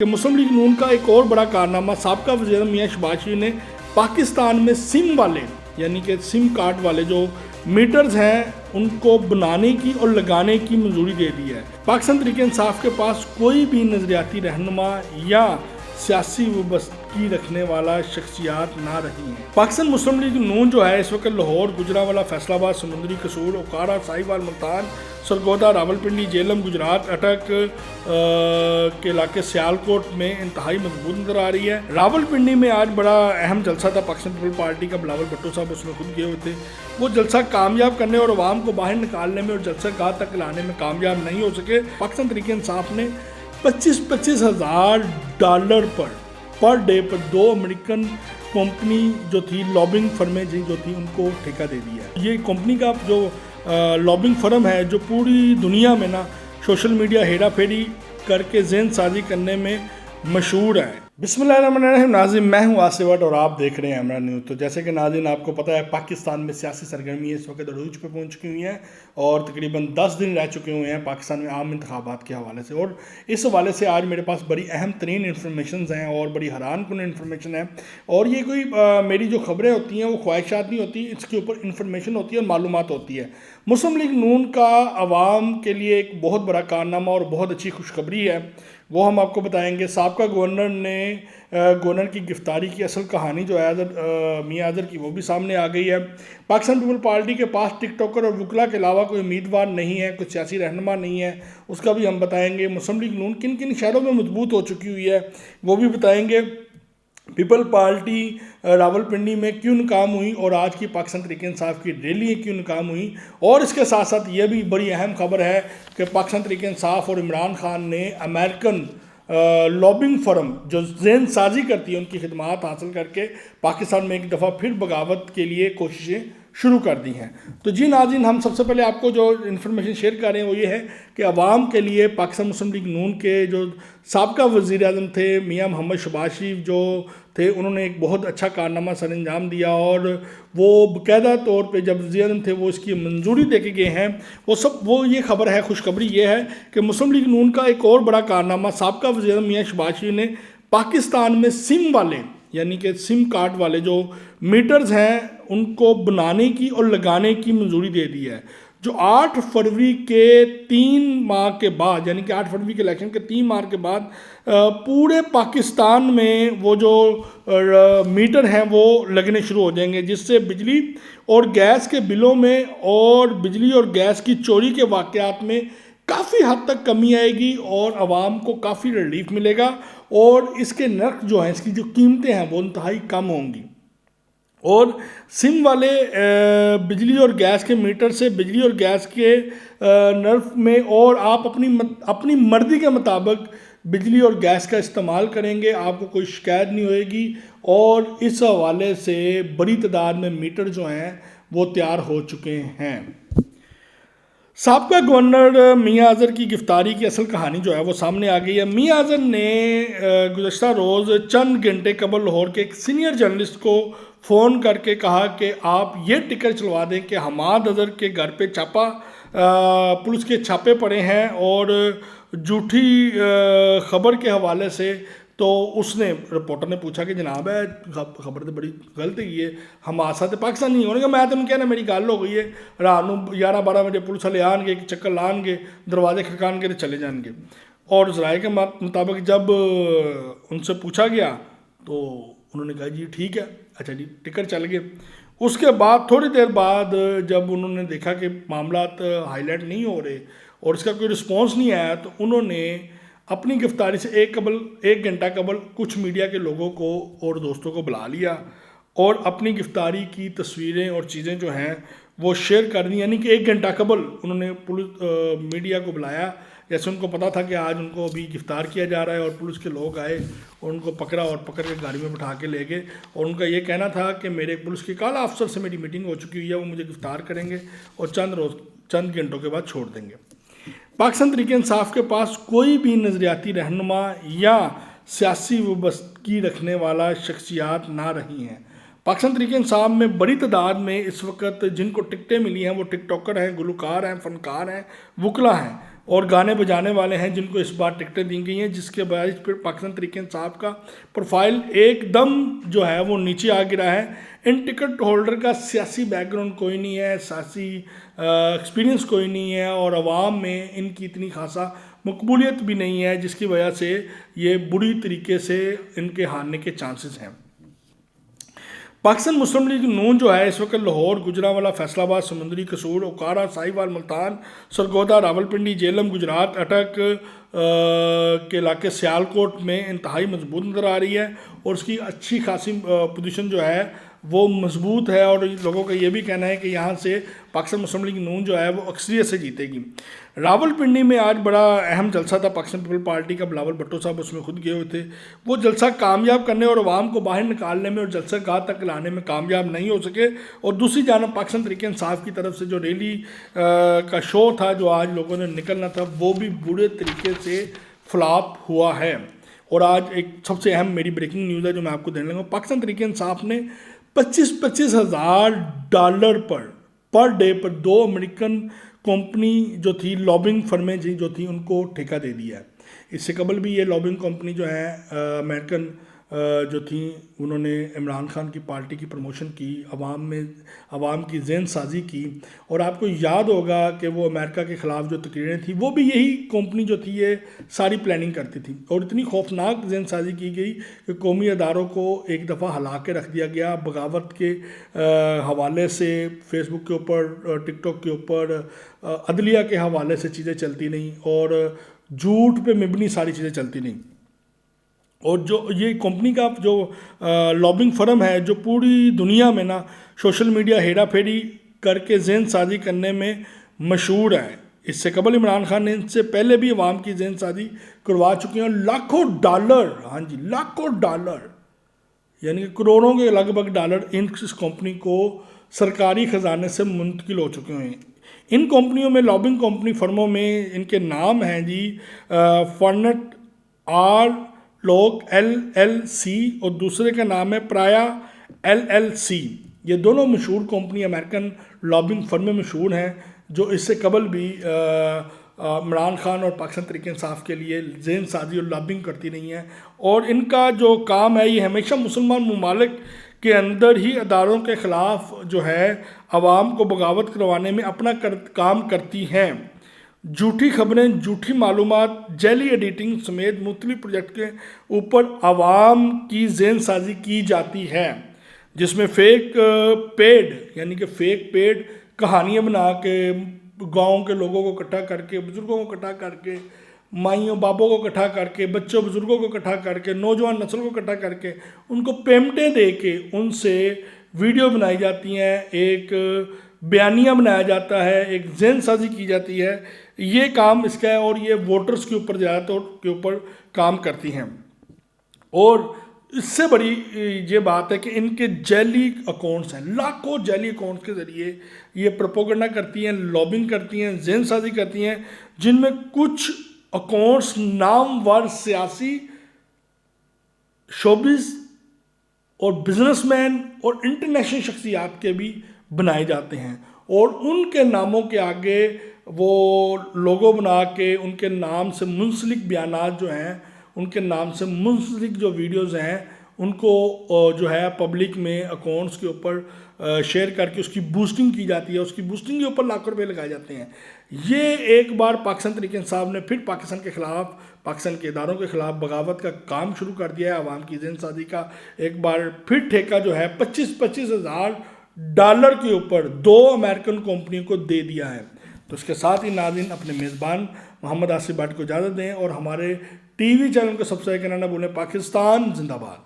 کہ مسلم لیگ نون کا ایک اور بڑا کارنامہ سابقہ وزیر اعظم میاں شہباز شریف نے پاکستان میں سم والے یعنی کہ سم کارڈ والے جو میٹرز ہیں ان کو بنانے کی اور لگانے کی منظوری دے دی ہے۔ پاکستان تحریک انصاف کے پاس کوئی بھی نظریاتی رہنما یا سیاسی وابستگی رکھنے والا شخصیات نہ رہی ہیں۔ پاکستان مسلم لیگ نون جو ہے اس وقت لاہور، گجرانوالہ، فیصل آباد، سمندری قصور، اوکارا، ساہیوال، ملتان، سرگودا، راولپنڈی، جہلم، گجرات، اٹک کے علاقے سیالکوٹ میں انتہائی مضبوط نظر آ رہی ہے۔ راولپنڈی میں آج بڑا اہم جلسہ تھا پاکستان پیپل پارٹی کا، بلاول بھٹو صاحب اس میں خود گئے ہوئے تھے۔ وہ جلسہ کامیاب کرنے اور عوام کو باہر نکالنے میں اور جلسہ گاہ تک لانے میں کامیاب نہیں ہو سکے۔ پاکستان تحریک انصاف نے 25,000 ڈالر پر ڈے پر 2 امریکن کمپنی جو تھی لابنگ فرمیں جو تھی ان کو ٹھیکہ دے دیا ہے۔ یہ کمپنی کا جو لابنگ فرم ہے جو پوری دنیا میں سوشل میڈیا ہیرا پھیری کر کے ذہن سازی کرنے میں مشہور ہے۔ بسم اللہ الرحمن الرحیم۔ ناظرین، میں ہوں آصف وٹ اور آپ دیکھ رہے ہیں ہمارا نیوز۔ تو جیسے کہ ناظرین آپ کو پتہ ہے پاکستان میں سیاسی سرگرمیاں اس وقت عروج پہ پہنچ چکی ہوئی ہیں اور تقریباً 10 دن رہ چکے ہوئے ہیں پاکستان میں عام انتخابات کے حوالے سے، اور اس حوالے سے آج میرے پاس بڑی اہم ترین انفارمیشنز ہیں اور بڑی حیران کن انفارمیشن ہے۔ اور یہ کوئی میری جو خبریں ہوتی ہیں وہ خواہشات نہیں ہوتی، اس کے اوپر انفارمیشن ہوتی ہے اور معلومات ہوتی ہے۔ مسلم لیگ نون کا عوام کے لیے ایک بہت بڑا کارنامہ اور بہت اچھی خوشخبری ہے، وہ ہم آپ کو بتائیں گے۔ سابقہ گورنر کی گرفتاری کی اصل کہانی جو ہے میاں اظہر کی، وہ بھی سامنے آ گئی ہے۔ پاکستان پیپل پارٹی کے پاس ٹک ٹاکر اور وکلا کے علاوہ کوئی امیدوار نہیں ہے، کوئی سیاسی رہنما نہیں ہے، اس کا بھی ہم بتائیں گے۔ مسلم لیگ نون کن کن شہروں میں مضبوط ہو چکی ہوئی ہے وہ بھی بتائیں گے۔ پیپل پارٹی راولپنڈی میں کیوں ناکام ہوئی اور آج کی پاکستان تحریک انصاف کی ریلیاں کیوں ناکام ہوئیں، اور اس کے ساتھ ساتھ یہ بھی بڑی اہم خبر ہے کہ پاکستان تحریک انصاف اور عمران خان نے امریکن لابنگ فرم جو ذہن سازی کرتی ہے ان کی خدمات حاصل کر کے پاکستان میں ایک دفعہ پھر بغاوت کے لیے کوششیں شروع کر دی ہیں۔ تو جی ناظرین، ہم سب سے پہلے آپ کو جو انفارمیشن شیئر کر رہے ہیں وہ یہ ہے کہ عوام کے لیے پاکستان مسلم لیگ نون کے جو سابقہ وزیر اعظم تھے میاں محمد شہباز شریف جو تھے، انہوں نے ایک بہت اچھا کارنامہ سر انجام دیا، اور وہ باقاعدہ طور پہ جب وزیر اعظم تھے وہ اس کی منظوری دے کے گئے ہیں۔ وہ یہ خبر ہے، خوشخبری یہ ہے کہ مسلم لیگ نون کا ایک اور بڑا کارنامہ سابقہ وزیر اعظم میاں شہباز شریف نے پاکستان میں سم والے یعنی کہ سم کارڈ والے جو میٹرز ہیں ان کو بنانے کی اور لگانے کی منظوری دے دی ہے، جو 8 فروری کے 3 ماہ کے بعد یعنی کہ 8 فروری کے الیکشن کے 3 ماہ کے بعد پورے پاکستان میں وہ جو میٹر ہیں وہ لگنے شروع ہو جائیں گے، جس سے بجلی اور گیس کے بلوں میں اور بجلی اور گیس کی چوری کے واقعات میں کافی حد تک کمی آئے گی اور عوام کو کافی ریلیف ملے گا، اور اس کے نرخ جو ہیں، اس کی جو قیمتیں ہیں وہ انتہائی کم ہوں گی۔ اور سم والے بجلی اور گیس کے میٹر سے بجلی اور گیس کے نرخ میں اور آپ اپنی مرضی کے مطابق بجلی اور گیس کا استعمال کریں گے، آپ کو کوئی شکایت نہیں ہوئے گی، اور اس حوالے سے بڑی تعداد میں میٹر جو ہیں وہ تیار ہو چکے ہیں۔ سابقہ گورنر میاں اظہر کی گرفتاری کی اصل کہانی جو ہے وہ سامنے آ گئی ہے۔ میاں اظہر نے گزشتہ روز چند گھنٹے قبل لاہور کے ایک سینئر جرنلسٹ کو فون کر کے کہا کہ آپ یہ ٹکر چلوا دیں کہ حماد اظہر کے گھر پہ پولیس کے چھاپے پڑے ہیں، اور جھوٹی خبر کے حوالے سے تو اس نے رپورٹر نے پوچھا کہ جناب ہے خبر تو بڑی غلط ہے، یہ حماد پاکستان نہیں ہونے کا، میں تو کہنا میری گل ہو گئی ہے، رات نو 11-12 بجے پولیس والے آن گے، چکر لان گے، دروازے کھڑکان گے تو چلے جان گے۔ اور ذرائع کے مطابق جب ان سے پوچھا گیا تو انہوں نے کہا جی ٹھیک ہے، اچھا جی ٹکر چل گئے۔ اس کے بعد تھوڑی دیر بعد جب انہوں نے دیکھا کہ معاملات ہائی لائٹ نہیں ہو رہے اور اس کا کوئی رسپانس نہیں آیا، تو انہوں نے اپنی گرفتاری سے ایک گھنٹہ قبل کچھ میڈیا کے لوگوں کو اور دوستوں کو بلا لیا اور اپنی گرفتاری کی تصویریں اور چیزیں جو ہیں وہ شیئر کر دی، یعنی کہ 1 گھنٹہ قبل انہوں نے میڈیا کو بلایا، جیسے ان کو پتا تھا کہ آج ان کو ابھی گرفتار کیا جا رہا ہے، اور پولیس کے لوگ آئے اور ان کو پکڑا اور پکڑ کے گاڑی میں بٹھا کے لے گئے، اور ان کا یہ کہنا تھا کہ میرے پولیس کے اعلیٰ افسر سے میری میٹنگ ہو چکی ہوئی ہے، وہ مجھے گرفتار کریں گے اور چند گھنٹوں کے بعد چھوڑ دیں گے۔ پاکستان تحریک انصاف کے پاس کوئی بھی نظریاتی رہنما یا سیاسی وابستگی رکھنے والا شخصیات نہ رہی ہیں۔ پاکستان تحریک انصاف میں بڑی تعداد میں اس وقت جن کو ٹکٹیں ملی ہیں وہ ٹک ٹاکر ہیں، گلوکار ہیں، فنکار ہیں، وکلا ہیں۔ اور گانے بجانے والے ہیں جن کو اس بار ٹکٹیں دی گئی ہیں، جس کے باعث پھر پاکستان تحریک انصاف کا پروفائل ایک دم جو ہے وہ نیچے آ گرا ہے۔ ان ٹکٹ ہولڈر کا سیاسی بیک گراؤنڈ کوئی نہیں ہے، سیاسی ایکسپیرینس کوئی نہیں ہے، اور عوام میں ان کی اتنی خاصا مقبولیت بھی نہیں ہے، جس کی وجہ سے یہ بری طریقے سے ان کے ہارنے کے چانسز ہیں۔ پاکستان مسلم لیگ نون جو ہے اس وقت لاہور، گجرانوالہ، فیصل آباد، سمندری، قصور، اوکارا، ساہیوال، ملتان، سرگودا، راولپنڈی، جہلم، گجرات، اٹک کے علاقے سیالکوٹ میں انتہائی مضبوط نظر آ رہی ہے، اور اس کی اچھی خاصی پوزیشن جو ہے وہ مضبوط ہے، اور لوگوں کا یہ بھی کہنا ہے کہ یہاں سے پاکستان مسلم لیگ نون جو ہے وہ اکثریت سے جیتے گی۔ راولپنڈی میں آج بڑا اہم جلسہ تھا پاکستان پیپل پارٹی کا، بلاول بھٹو صاحب اس میں خود گئے ہوئے تھے۔ وہ جلسہ کامیاب کرنے اور عوام کو باہر نکالنے میں اور جلسہ گاہ تک لانے میں کامیاب نہیں ہو سکے، اور دوسری جانب پاکستان تحریک انصاف کی طرف سے جو ریلی کا شو تھا جو آج لوگوں نے نکلنا تھا وہ بھی برے طریقے سے فلاپ ہوا ہے۔ اور آج ایک سب سے اہم میری بریکنگ نیوز ہے جو میں آپ کو دینے لگا ہوں۔ پاکستان تحریک انصاف نے $25,000 پر ڈے پر 2 امریکن کمپنی جو تھی، لابنگ فرمیں جو تھی، ان کو ٹھیکہ دے دیا ہے۔ اس سے قبل بھی یہ لابنگ کمپنی جو ہے امریکن جو تھیں، انہوں نے عمران خان کی پارٹی کی پروموشن کی، عوام کی ذہن سازی کی، اور آپ کو یاد ہوگا کہ وہ امریکہ کے خلاف جو تقریریں تھیں وہ بھی یہی کمپنی جو تھی یہ ساری پلاننگ کرتی تھی، اور اتنی خوفناک ذہن سازی کی گئی کہ قومی اداروں کو ایک دفعہ ہلا کے رکھ دیا گیا۔ بغاوت کے حوالے سے فیس بک کے اوپر، ٹک ٹاک کے اوپر، عدلیہ کے حوالے سے چیزیں چلتی نہیں، اور جھوٹ پہ مبنی ساری چیزیں چلتی نہیں۔ اور جو یہ کمپنی کا جو لابنگ فرم ہے جو پوری دنیا میں نا سوشل میڈیا ہیرا پھیری کر کے ذہن سازی کرنے میں مشہور ہے۔ اس سے قبل عمران خان نے ان سے پہلے بھی عوام کی ذہن سازی کروا چکے ہیں، لاکھوں ڈالر، ہاں جی لاکھوں ڈالر، یعنی کہ کروڑوں کے لگ بھگ ڈالر اس کمپنی کو سرکاری خزانے سے منتقل ہو چکے ہیں۔ ان کمپنیوں میں، لابنگ کمپنی فرموں میں ان کے نام ہیں جی فرنٹ آر لوک LLC، اور دوسرے کا نام ہے پرایا LLC۔ یہ دونوں مشہور کمپنی امریکن لابنگ فرم میں مشہور ہیں، جو اس سے قبل بھی عمران خان اور پاکستان تحریک انصاف کے لیے ذہن سازی اور لابنگ کرتی رہی ہیں، اور ان کا جو کام ہے یہ ہمیشہ مسلمان ممالک کے اندر ہی اداروں کے خلاف جو ہے عوام کو بغاوت کروانے میں اپنا کام کرتی ہیں۔ جھوٹی خبریں، جھوٹی معلومات، جعلی ایڈیٹنگ سمیت مختلف پروجیکٹ کے اوپر عوام کی ذہن سازی کی جاتی ہے، جس میں فیک پیڈ کہانیاں بنا کے گاؤں کے لوگوں کو اکٹھا کر کے، بزرگوں کو اکٹھا کر کے، مائیوں بابوں کو اکٹھا کر کے، بچوں بزرگوں کو اکٹھا کر کے، نوجوان نسل کو اکٹھا کر کے ان کو پیمنٹیں دے کے ان سے ویڈیو بنائی جاتی ہیں، ایک بیانیہ بنایا جاتا ہے، ایک ذہن سازی کی جاتی ہے۔ یہ کام اس کا ہے، اور یہ ووٹرز کے اوپر زیادہ طور کے اوپر کام کرتی ہیں۔ اور اس سے بڑی یہ بات ہے کہ ان کے جعلی اکاؤنٹس ہیں، لاکھوں جعلی اکاؤنٹس کے ذریعے یہ پروپیگنڈا کرتی ہیں، لابنگ کرتی ہیں، ذہن سازی کرتی ہیں، جن میں کچھ اکاؤنٹس نامور سیاسی، شوبز اور بزنس مین اور انٹرنیشنل شخصیات کے بھی بنائے جاتے ہیں، اور ان کے ناموں کے آگے وہ لوگو بنا کے ان کے نام سے منسلک بیانات جو ہیں، ان کے نام سے منسلک جو ویڈیوز ہیں، ان کو جو ہے پبلک میں اکاؤنٹس کے اوپر شیئر کر کے اس کی بوسٹنگ کی جاتی ہے، اس کی بوسٹنگ کے اوپر لاکھوں روپے لگائے جاتے ہیں۔ یہ ایک بار پاکستان تحریک انصاف نے پھر پاکستان کے خلاف، پاکستان کے اداروں کے خلاف بغاوت کا کام شروع کر دیا ہے، عوام کی ذہن سازی کا ایک بار پھر ٹھیکہ جو ہے $25,000 کے اوپر 2 امریکن کمپنیوں کو دے دیا ہے۔ تو اس کے ساتھ ہی ناظرین اپنے میزبان محمد آصف بٹ کو اجازت دیں، اور ہمارے ٹی وی چینل کو سبسکرائب کرنا نہ بھولیں۔ پاکستان زندہ باد۔